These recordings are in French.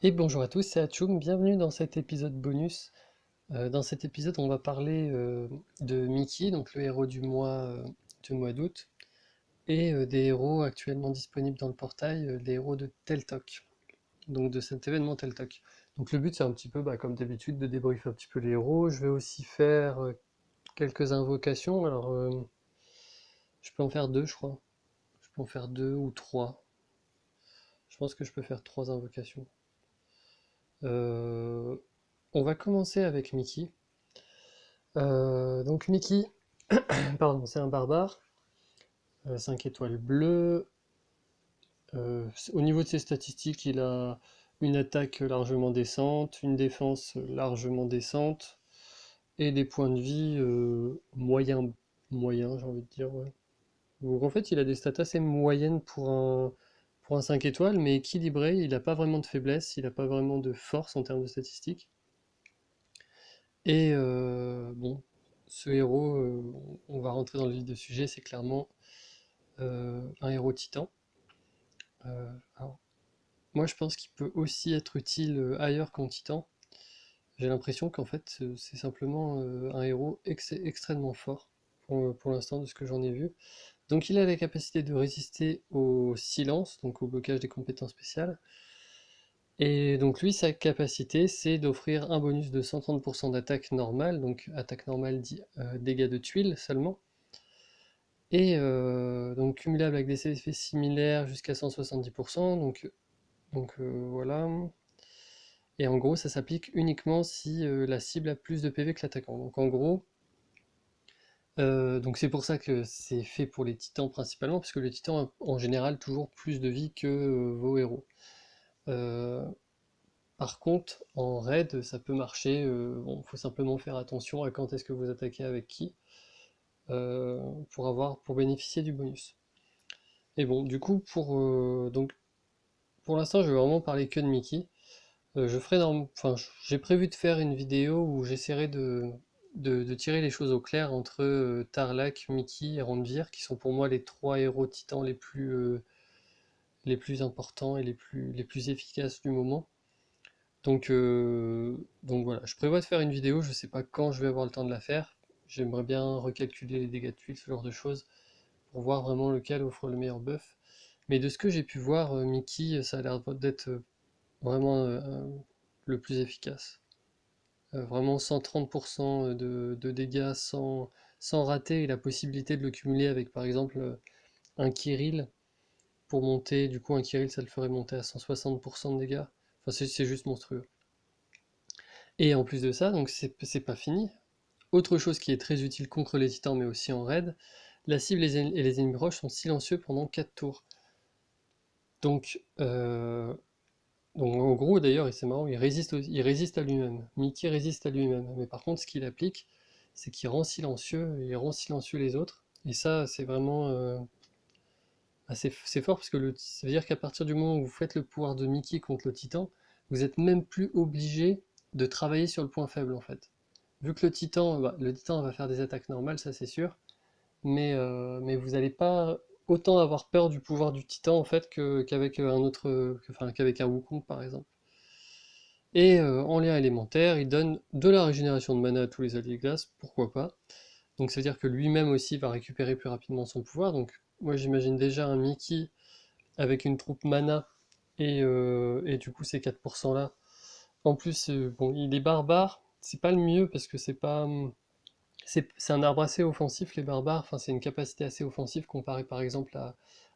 Et bonjour à tous, c'est Atchoum, bienvenue dans cet épisode bonus. Dans cet épisode, on va parler de Mickey, donc le héros du mois d'août, et des héros actuellement disponibles dans le portail, les héros de Teltok, donc de cet événement Teltok. Donc le but, c'est un petit peu, comme d'habitude, de débriefer un petit peu les héros. Je vais aussi faire quelques invocations. Alors, je peux en faire deux, je crois. Je peux en faire deux ou trois. Je pense que je peux faire trois invocations. Euh, on va commencer avec Mickey. Donc Mickey, pardon, c'est un barbare, 5 étoiles bleues. Au niveau de ses statistiques, il a une attaque largement décente, une défense largement décente, et des points de vie moyens, j'ai envie de dire. Ouais. Donc en fait, il a des stats assez moyennes pour un 5 étoiles, mais équilibré, il n'a pas vraiment de faiblesse, il n'a pas vraiment de force en termes de statistiques. Et bon, ce héros, on va rentrer dans le vif du sujet, c'est clairement un héros titan. Alors, moi, je pense qu'il peut aussi être utile ailleurs qu'en titan. J'ai l'impression qu'en fait, c'est simplement un héros extrêmement fort pour l'instant de ce que j'en ai vu. Donc, il a la capacité de résister au silence, donc au blocage des compétences spéciales. Et donc, lui, sa capacité, c'est d'offrir un bonus de 130% d'attaque normale, donc attaque normale dit dégâts de tuiles seulement. Et donc cumulable avec des effets similaires jusqu'à 170%, voilà. Et en gros, ça s'applique uniquement si la cible a plus de PV que l'attaquant. Donc en gros, donc c'est pour ça que c'est fait pour les titans principalement, parce que les titans ont en général toujours plus de vie que vos héros. Euh, Par contre, en raid, ça peut marcher. Bon, faut simplement faire attention à quand est-ce que vous attaquez avec qui euh, pour bénéficier du bonus. Et bon, du coup, pour l'instant, je vais vraiment parler que de Mickey. Enfin, j'ai prévu de faire une vidéo où j'essaierai de tirer les choses au clair entre Tarlac, Mickey et Randvir, qui sont pour moi les trois héros titans les plus importants et les plus efficaces du moment. Donc voilà, je prévois de faire une vidéo, je sais pas quand je vais avoir le temps de la faire. J'aimerais bien recalculer les dégâts de tuiles, ce genre de choses, pour voir vraiment lequel offre le meilleur buff. Mais de ce que j'ai pu voir, Mickey, ça a l'air d'être vraiment le plus efficace. Vraiment 130% de dégâts sans rater et la possibilité de le cumuler avec par exemple un Kirill pour monter, du coup un Kirill ça le ferait monter à 160% de dégâts. Enfin c'est juste monstrueux. Et en plus de ça, donc c'est pas fini. Autre chose qui est très utile contre les titans mais aussi en raid, la cible et les ennemis proches sont silencieux pendant 4 tours. Donc, euh, donc en gros d'ailleurs, et c'est marrant, il résiste à lui-même. Mickey résiste à lui-même. Mais par contre, ce qu'il applique, c'est qu'il rend silencieux, il rend silencieux les autres. Et ça, c'est vraiment c'est fort parce que ça veut dire qu'à partir du moment où vous faites le pouvoir de Mickey contre le Titan, vous êtes même plus obligé de travailler sur le point faible en fait. Vu que le Titan va faire des attaques normales, ça c'est sûr, mais vous n'allez pas autant avoir peur du pouvoir du Titan en fait qu'avec un autre, enfin qu'avec un Wukong par exemple. Et en lien élémentaire, il donne de la régénération de mana à tous les alliés glace, pourquoi pas. Donc ça veut dire que lui-même aussi va récupérer plus rapidement son pouvoir. Donc moi j'imagine déjà un Mickey avec une troupe mana et du coup ces 4% là. En plus, bon, il est barbare, c'est pas le mieux parce que c'est un arbre assez offensif les barbares, enfin c'est une capacité assez offensive comparé par exemple à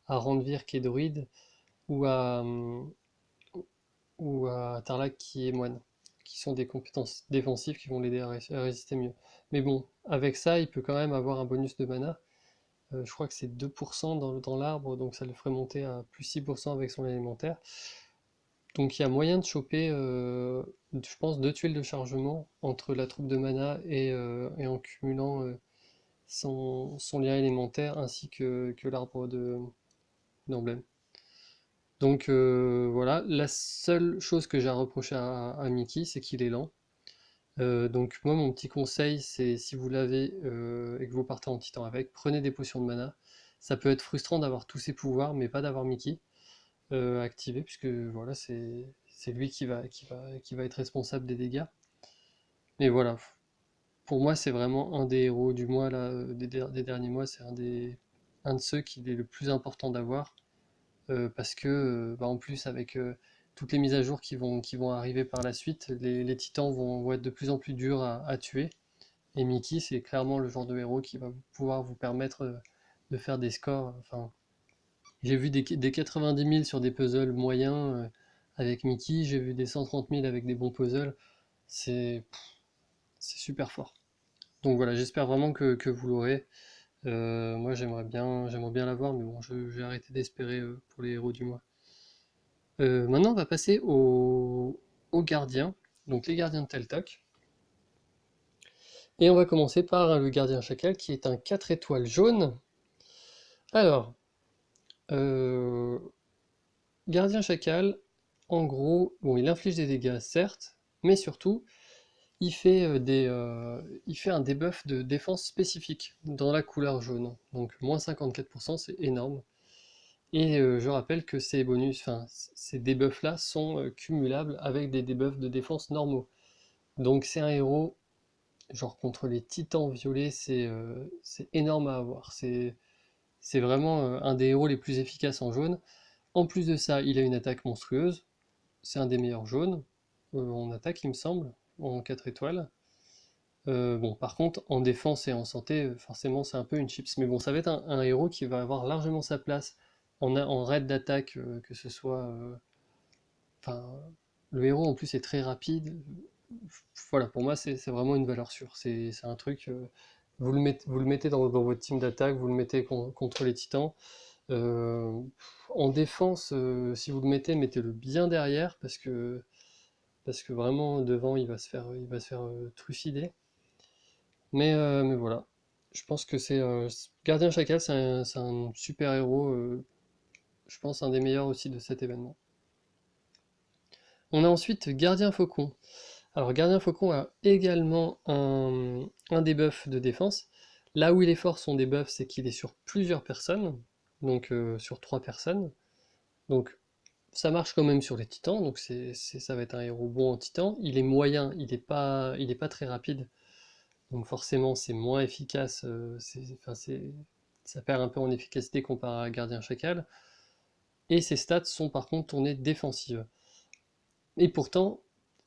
Randvir qui est druide ou ou à Tarlac qui est moine, qui sont des compétences défensives qui vont l'aider à résister mieux. Mais bon, avec ça, il peut quand même avoir un bonus de mana. Je crois que c'est 2% dans l'arbre, donc ça le ferait monter à plus 6% avec son élémentaire. Donc il y a moyen de choper, je pense, deux tuiles de chargement entre la troupe de mana et en cumulant son lien élémentaire ainsi que l'arbre d'emblème. Donc voilà, la seule chose que j'ai à reprocher à Mickey, c'est qu'il est lent. Donc moi mon petit conseil c'est si vous l'avez et que vous partez en titan avec, prenez des potions de mana. Ça peut être frustrant d'avoir tous ces pouvoirs mais pas d'avoir Mickey activé puisque voilà c'est lui qui va être responsable des dégâts. Mais voilà, pour moi, c'est vraiment un des héros du mois, là, des derniers mois, c'est un de ceux qu'il est le plus important d'avoir, parce que, bah, en plus, avec toutes les mises à jour qui vont arriver par la suite, les titans vont être de plus en plus durs à tuer. Et Mickey, c'est clairement le genre de héros qui va pouvoir vous permettre de faire des scores. Enfin, j'ai vu des 90 000 sur des puzzles moyens avec Mickey, j'ai vu des 130 000 avec des bons puzzles. C'est c'est super fort. Donc voilà, j'espère vraiment que vous l'aurez. Moi, j'aimerais bien l'avoir, mais bon, j'ai arrêté d'espérer pour les héros du mois. Maintenant, on va passer aux gardiens, donc les gardiens de Teltoc. Et on va commencer par le gardien chacal, qui est un 4 étoiles jaune. Alors, euh, gardien chacal, en gros, bon, il inflige des dégâts, certes, mais surtout, il fait un debuff de défense spécifique dans la couleur jaune. Donc, moins 54%, c'est énorme. Et je rappelle que ces bonus, enfin, ces debuffs-là sont cumulables avec des debuffs de défense normaux. Donc, c'est un héros, genre contre les titans violets, c'est énorme à avoir. C'est vraiment un des héros les plus efficaces en jaune. En plus de ça, il a une attaque monstrueuse. C'est un des meilleurs jaunes en attaque, il me semble, en 4 étoiles. Bon, par contre, en défense et en santé, forcément, c'est un peu une chips. Mais bon, ça va être un héros qui va avoir largement sa place en raid d'attaque, que ce soit. Enfin, le héros en plus est très rapide. Voilà, pour moi, c'est vraiment une valeur sûre. C'est un truc. Vous le mettez dans votre team d'attaque, vous le mettez contre les titans. Euh, En défense, si vous le mettez, mettez-le bien derrière parce que vraiment devant il va se faire trucider. Mais voilà, je pense que c'est Gardien Chacal, c'est un super héros, je pense un des meilleurs aussi de cet événement. On a ensuite Gardien Faucon. Alors Gardien Faucon a également un debuff de défense. Là où il est fort son debuff, c'est qu'il est sur plusieurs personnes, donc sur 3 personnes. Donc ça marche quand même sur les titans, donc ça va être un héros bon en titan. Il est moyen, il est pas très rapide, donc forcément c'est moins efficace, enfin, ça perd un peu en efficacité comparé à Gardien Chacal. Et ses stats sont par contre tournées défensives. Et pourtant,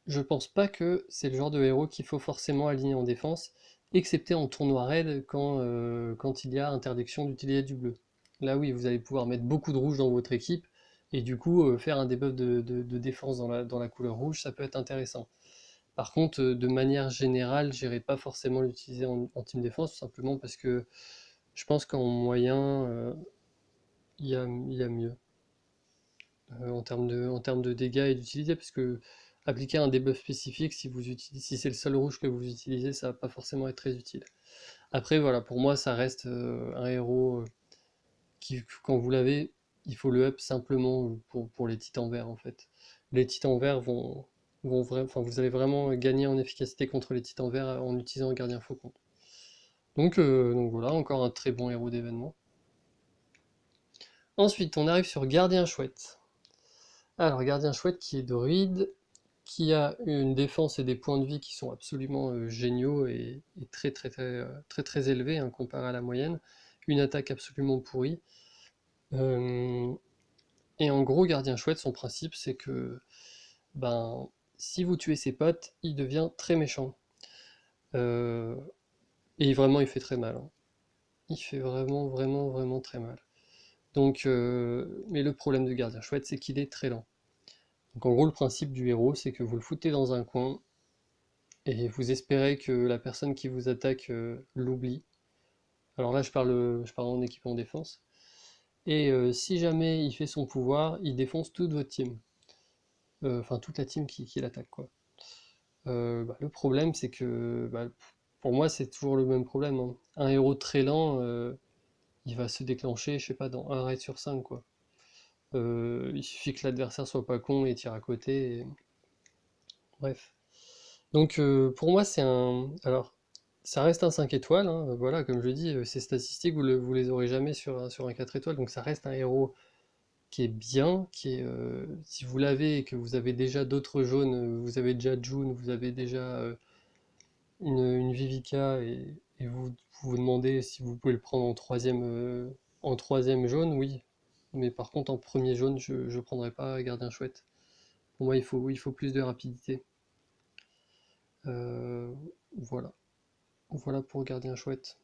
je pense pas que c'est le genre de héros qu'il faut forcément aligner en défense, excepté en tournoi raid quand il y a interdiction d'utiliser du bleu. Là oui, vous allez pouvoir mettre beaucoup de rouge dans votre équipe, et du coup faire un debuff de défense dans la couleur rouge, ça peut être intéressant. Par contre, de manière générale, j'irai pas forcément l'utiliser en team défense, tout simplement parce que je pense qu'en moyen, il y a mieux en termes de dégâts et d'utilité, parce que appliquer un debuff spécifique, si c'est le seul rouge que vous utilisez, ça va pas forcément être très utile. Après, voilà, pour moi, ça reste un héros qui, quand vous l'avez, il faut le up simplement pour les titans verts, en fait. Les titans verts enfin, vous allez vraiment gagner en efficacité contre les titans verts en utilisant un gardien faucon. Donc voilà, encore un très bon héros d'événement. Ensuite, on arrive sur Gardien Chouette. Alors, Gardien Chouette qui est druide, qui a une défense et des points de vie qui sont absolument géniaux et très élevés hein, comparé à la moyenne, une attaque absolument pourrie. Euh, et en gros, Gardien Chouette, son principe, c'est que ben, si vous tuez ses potes, il devient très méchant. Euh, et vraiment, il fait très mal, hein. Il fait vraiment très mal. Donc, mais le problème de Gardien Chouette, c'est qu'il est très lent. Donc en gros, le principe du héros, c'est que vous le foutez dans un coin, et vous espérez que la personne qui vous attaque l'oublie. Alors là, je parle en équipe en défense. Et si jamais il fait son pouvoir, il défonce toute votre team. Enfin, toute la team qui l'attaque, quoi. Bah, le problème, c'est que, bah, pour moi, c'est toujours le même problème, hein. Un héros très lent, il va se déclencher, je sais pas, dans un raid sur 5, quoi. Il suffit que l'adversaire soit pas con et tire à côté. Bref. Donc pour moi c'est un. Alors ça reste un 5 étoiles, hein, voilà, comme je dis, ces statistiques vous les aurez jamais sur un 4 étoiles, donc ça reste un héros qui est bien, si vous l'avez et que vous avez déjà d'autres jaunes, vous avez déjà June, vous avez déjà une Vivica et vous demandez si vous pouvez le prendre en troisième jaune, oui. Mais par contre, en premier jaune, je ne prendrais pas Gardien Chouette. Pour moi, il faut plus de rapidité. Euh, voilà. Voilà pour Gardien Chouette.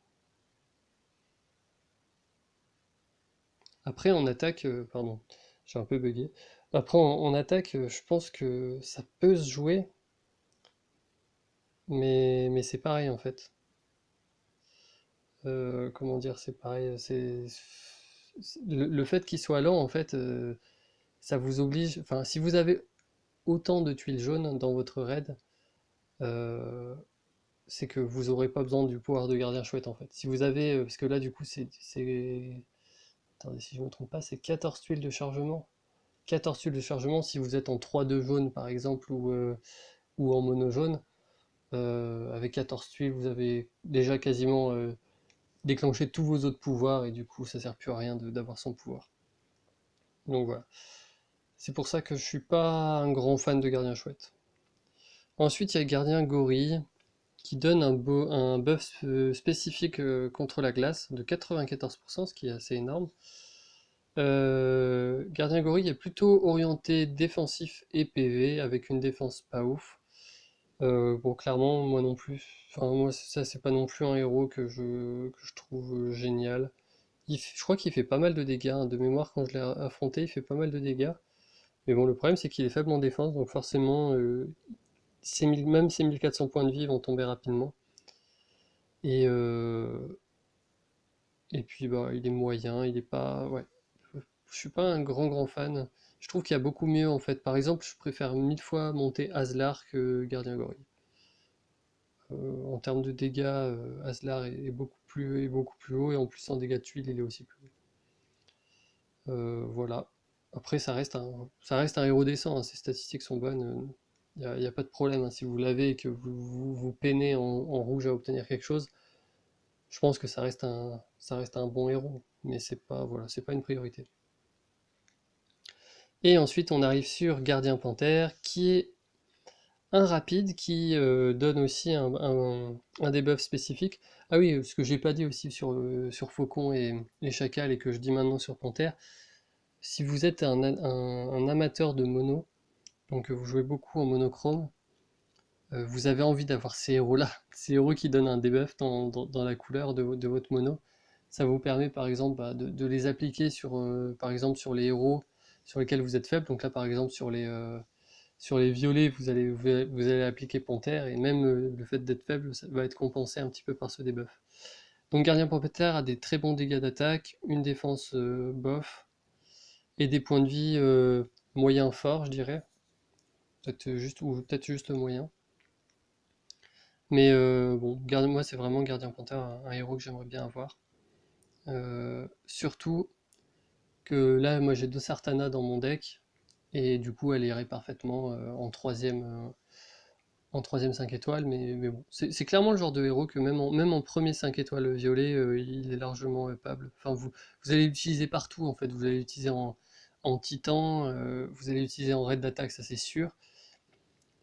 Après, en attaque, pardon, j'ai un peu bugué. Après, en attaque, je pense que ça peut se jouer, mais c'est pareil en fait. Comment dire, c'est pareil. Le fait qu'il soit lent, en fait, ça vous oblige. Enfin, si vous avez autant de tuiles jaunes dans votre raid, euh, c'est que vous aurez pas besoin du pouvoir de gardien chouette en fait. Si vous avez, parce que là, du coup, attendez, si je me trompe pas, c'est 14 tuiles de chargement. 14 tuiles de chargement si vous êtes en 3-2 jaune par exemple ou en mono jaune. Avec 14 tuiles, vous avez déjà quasiment déclenché tous vos autres pouvoirs et du coup, ça sert plus à rien d'avoir son pouvoir. Donc voilà. C'est pour ça que je suis pas un grand fan de Gardien Chouette. Ensuite, il y a Gardien Gorille qui donne un buff spécifique contre la glace de 94%, ce qui est assez énorme. Gardien Gorille est plutôt orienté défensif et PV avec une défense pas ouf. Bon, clairement, moi non plus. Enfin, moi, ça, c'est pas non plus un héros que je trouve génial. Je crois qu'il fait pas mal de dégâts, hein. De mémoire, quand je l'ai affronté, il fait pas mal de dégâts. Mais bon, le problème, c'est qu'il est faible en défense, donc forcément, même ses 1400 points de vie vont tomber rapidement. Et, euh, et puis, bah, il est moyen, il est pas. Ouais. Je suis pas un grand fan. Je trouve qu'il y a beaucoup mieux, en fait. Par exemple, je préfère 1000 fois monter Aslar que Gardien Gorille. En termes de dégâts, Aslar est beaucoup plus haut, et en plus, en dégâts de tuiles, il est aussi plus haut. Voilà. Après, ça reste un héros décent, hein. Ses statistiques sont bonnes. Y a pas de problème, hein. Si vous l'avez et que vous peinez en rouge à obtenir quelque chose, je pense que ça reste un bon héros. Mais c'est pas, voilà, c'est pas une priorité. Et ensuite, on arrive sur Gardien Panthère, qui est un rapide qui donne aussi un debuff spécifique. Ah oui, ce que j'ai pas dit aussi sur Faucon et Chacal et que je dis maintenant sur Panthère, si vous êtes un amateur de mono, donc vous jouez beaucoup en monochrome, vous avez envie d'avoir ces héros-là, ces héros qui donnent un debuff dans la couleur de votre mono. Ça vous permet par exemple de les appliquer par exemple sur les héros sur lesquels vous êtes faible. Donc là par exemple sur les violets vous allez appliquer Panthère et même le fait d'être faible ça va être compensé un petit peu par ce debuff. Donc Gardien Panthère a des très bons dégâts d'attaque, une défense bof et des points de vie moyens forts je dirais. Peut-être juste moyen. Mais bon, moi c'est vraiment Gardien Panthère, un héros que j'aimerais bien avoir. Surtout que là, moi j'ai deux Sartana dans mon deck, et du coup elle irait parfaitement en troisième 5 étoiles, mais bon. C'est clairement le genre de héros que même en premier 5 étoiles violet, il est largement upable. Enfin, vous allez l'utiliser partout en fait, vous allez l'utiliser en titan, vous allez l'utiliser en raid d'attaque, ça c'est sûr.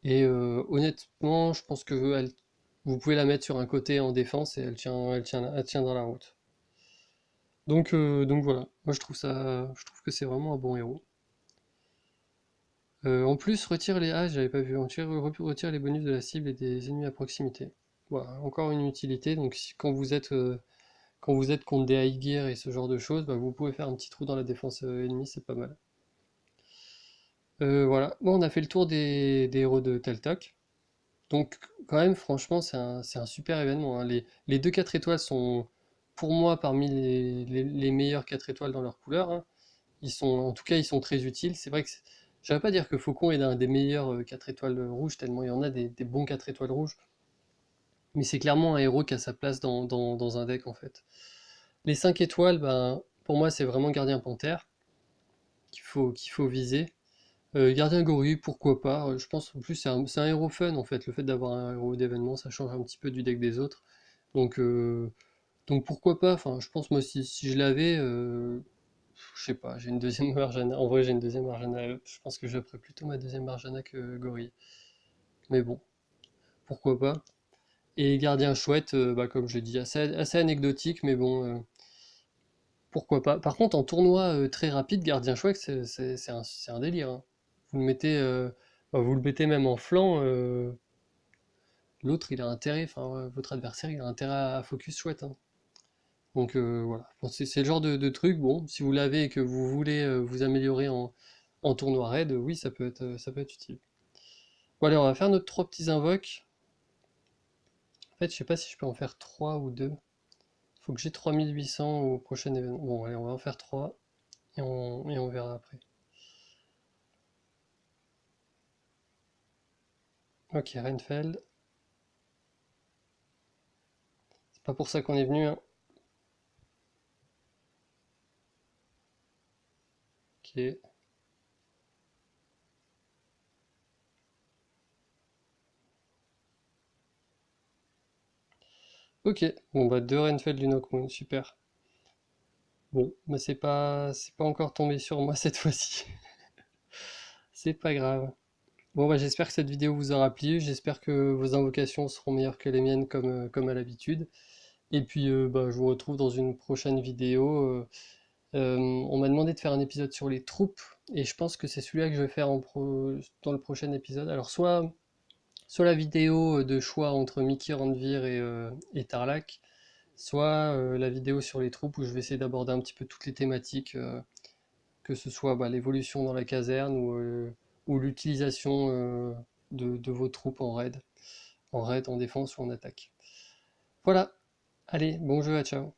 Et honnêtement, je pense que vous pouvez la mettre sur un côté en défense et elle tient dans la route. Donc voilà, moi je trouve que c'est vraiment un bon héros. En plus, j'avais pas vu, retire les bonus de la cible et des ennemis à proximité. Voilà, encore une utilité. Donc quand vous êtes contre des high gear et ce genre de choses, bah, vous pouvez faire un petit trou dans la défense ennemie, c'est pas mal. Voilà, bon, on a fait le tour des héros de Teltok. Donc quand même, franchement, c'est un super événement, hein. Les deux 4 étoiles sont, pour moi, parmi les meilleurs 4 étoiles dans leur couleur, hein. En tout cas, ils sont très utiles. C'est vrai que je vais pas dire que Faucon est l'un des meilleurs 4 étoiles rouges, tellement il y en a des bons 4 étoiles rouges. Mais c'est clairement un héros qui a sa place dans un deck, en fait. Les 5 étoiles, ben, pour moi, c'est vraiment Gardien Panthère qu'il faut viser. Gardien Gorille, pourquoi pas. Je pense en plus c'est un héros fun en fait. Le fait d'avoir un héros d'événement, ça change un petit peu du deck des autres. Donc, euh, donc pourquoi pas. Enfin, je pense moi si je l'avais, Je sais pas, j'ai une deuxième Marjana. En vrai, j'ai une deuxième Marjana. Je pense que je ferais plutôt ma deuxième Marjana que Gorille. Mais bon, pourquoi pas. Et gardien chouette, bah, comme je l'ai dit, assez anecdotique, mais bon, pourquoi pas. Par contre, en tournoi très rapide, gardien chouette, c'est un délire, hein. Vous le mettez, bah, vous le mettez même en flanc, l'autre il a intérêt, enfin votre adversaire il a intérêt à focus chouette, hein. Donc voilà. Bon, c'est le genre de truc, bon, si vous l'avez et que vous voulez vous améliorer en tournoi raid, oui, ça peut être utile. Bon allez, on va faire nos trois petits invoques. En fait, je sais pas si je peux en faire trois ou deux. Faut que j'ai 3800 au prochain événement. Bon, allez, on va en faire trois et on verra après. Ok, Renfeld. C'est pas pour ça qu'on est venu, hein. Ok. Ok. Bon bah deux Renfeld, d'une Moon, super. Bon, mais c'est pas encore tombé sur moi cette fois-ci. C'est pas grave. Bon bah j'espère que cette vidéo vous aura plu. J'espère que vos invocations seront meilleures que les miennes comme à l'habitude. Et puis bah, je vous retrouve dans une prochaine vidéo. On m'a demandé de faire un épisode sur les troupes, et je pense que c'est celui-là que je vais faire dans le prochain épisode. Alors soit la vidéo de choix entre Mickey, Randvir et Tarlac, soit la vidéo sur les troupes où je vais essayer d'aborder un petit peu toutes les thématiques, que ce soit bah, l'évolution dans la caserne ou l'utilisation de vos troupes en raid, en défense ou en attaque. Voilà, allez, bon jeu, à ciao.